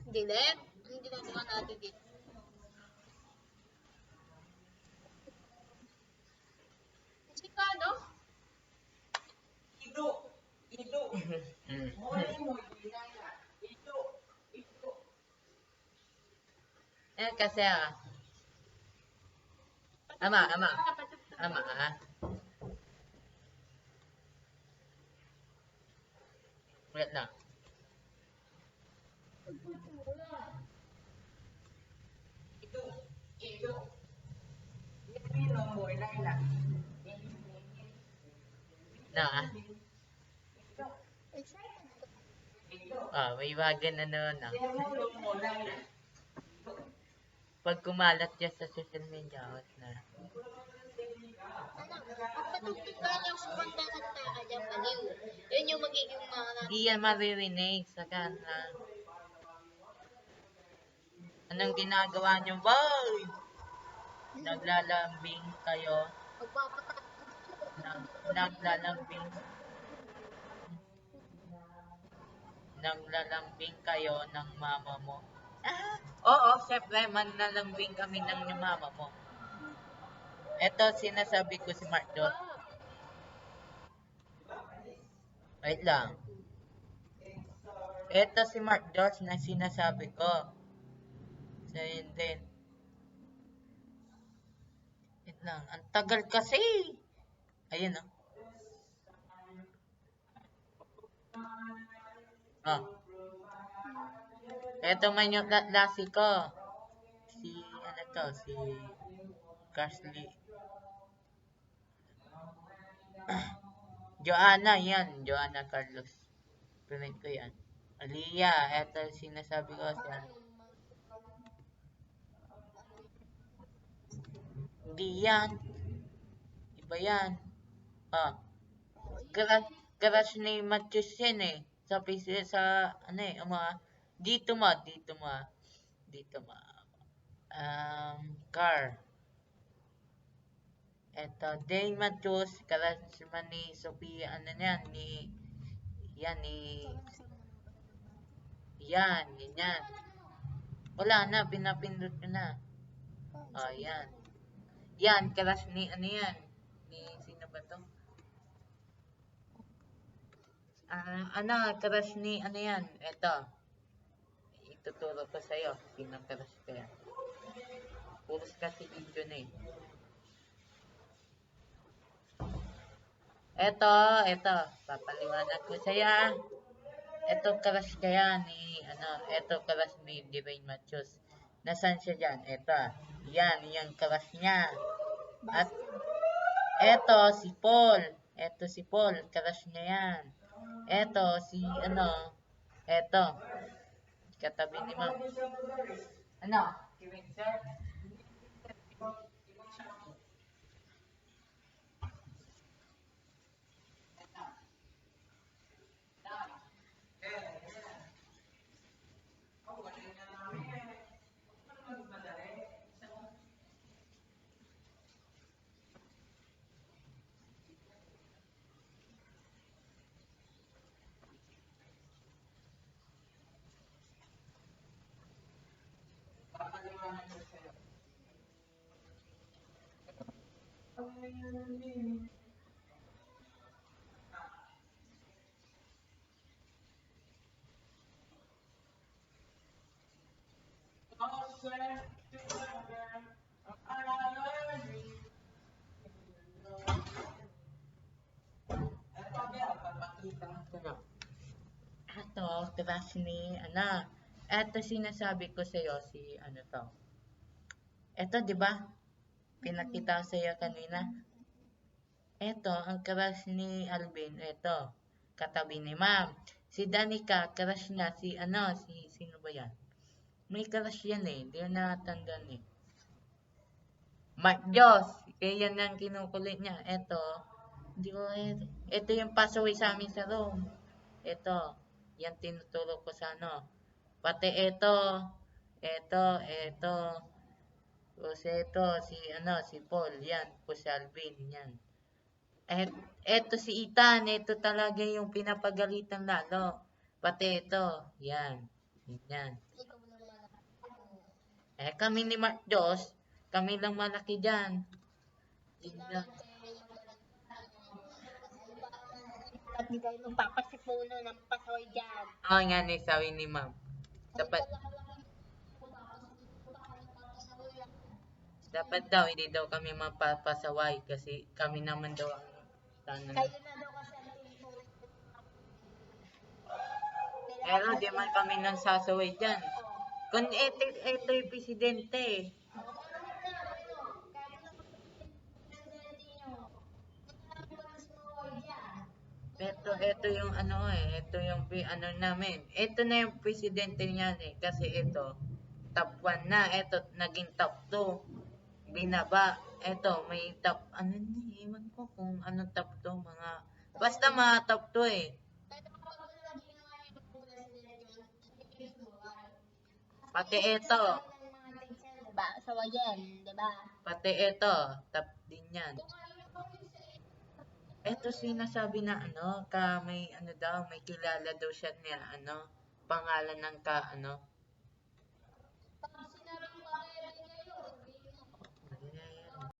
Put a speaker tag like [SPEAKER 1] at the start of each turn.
[SPEAKER 1] Delete? Ang ginagawa natin dito. Sikado?
[SPEAKER 2] Ido. Muli mo, ginaya. Ido.
[SPEAKER 3] Kasi ama wait lang.
[SPEAKER 2] Ido. Pino mo, Laila.
[SPEAKER 3] May wagan na noon
[SPEAKER 2] Sirulong mo, Laila.
[SPEAKER 3] Pag kumalat yan sa social media, na.
[SPEAKER 1] Patugtog ka lang sa kanta ng taka dyan, baliw. Yun yung magiging mga natin.
[SPEAKER 3] Hindi yan maririnig sa kana. Anong ginagawa niyo, boy? Naglalambing kayo. Naglalambing kayo ng mama mo. Oo, syempre, manlalambing kami ng mama mo. Ito, sinasabi ko si Mark Dot. Wait lang. Ito si Mark Dot na sinasabi ko. So, yun din. Wait lang. Ang tagal kasi. Ayun, Ito man yung lasi ko. Si Carsley. Joanna, yan. Joanna Carlos. Pinag ko yan. Aliyah, ito sinasabi ko siya. Hindi yan. Iba yan. Garage ni Matthews yan eh. Dito mo. Car. Eto, Day Matthews, garage man ni Sophia, yan. Wala na, pinapindot ko na. Yan. Yan, garage ni, sino ba to? Crush ni, yan? Ito. Ituturo ko sa'yo. Sino crush ko yan? Puros kasi video na eh. Ito. Papaliwanag ko sa'yo. Ito crush kaya ni, ito crush ni Divine Matthews. Nasaan siya dyan? Ito. Yan crush niya. At, ito si Paul. Crush niya yan. Eto, katabi ni ma'am. Ito, crush ni, Ito sinasabi ko sa'yo, to. Ito, di ba? Pinakita ko sa'yo kanina. Ito, ang crush ni Alvin. Ito, katabi ni ma'am. Si Danica, crush na sino ba yan? May crush yan eh. Hindi ko natandaan eh. Mark Diyos. Yan ang kinukulit niya. Ito yung pasaway sa amin sa room. Ito, yan tinuturo ko sa Pati ito. Tapos ito, si Paul, yan. Po si Alvin, yan. Ito si Ethan, ito talaga yung pinapagalitan lalo. Pati ito, yan. Eh, kami ni Mark Diyos, kami lang malaki dyan. Yun lang.
[SPEAKER 1] At hindi kayo magpapasipuno ng pasoy dyan.
[SPEAKER 3] Oo nga ni sabi ni ma'am. Dapat daw, hindi daw kami mapapasaway kasi kami naman daw ang sana.
[SPEAKER 1] Kayo na daw kasi ang tinutulong.
[SPEAKER 3] Pero di man kami nang sasaway dyan. Kung ito yung presidente eh. Ito yung ano eh, ito yung ano namin. Ito na yung presidente niyan eh, kasi ito, top 1 na, ito naging top 2. Binaba, ito may top, ano na, iwan ko kung anong top 2, mga, basta mga top 2 eh. Pati ito,
[SPEAKER 1] Diba? Sawayan, diba?
[SPEAKER 3] pati ito, top din yan. Ito sinasabi na ano, may ano daw, may kilala daw siya niya, ano, pangalan ng ano,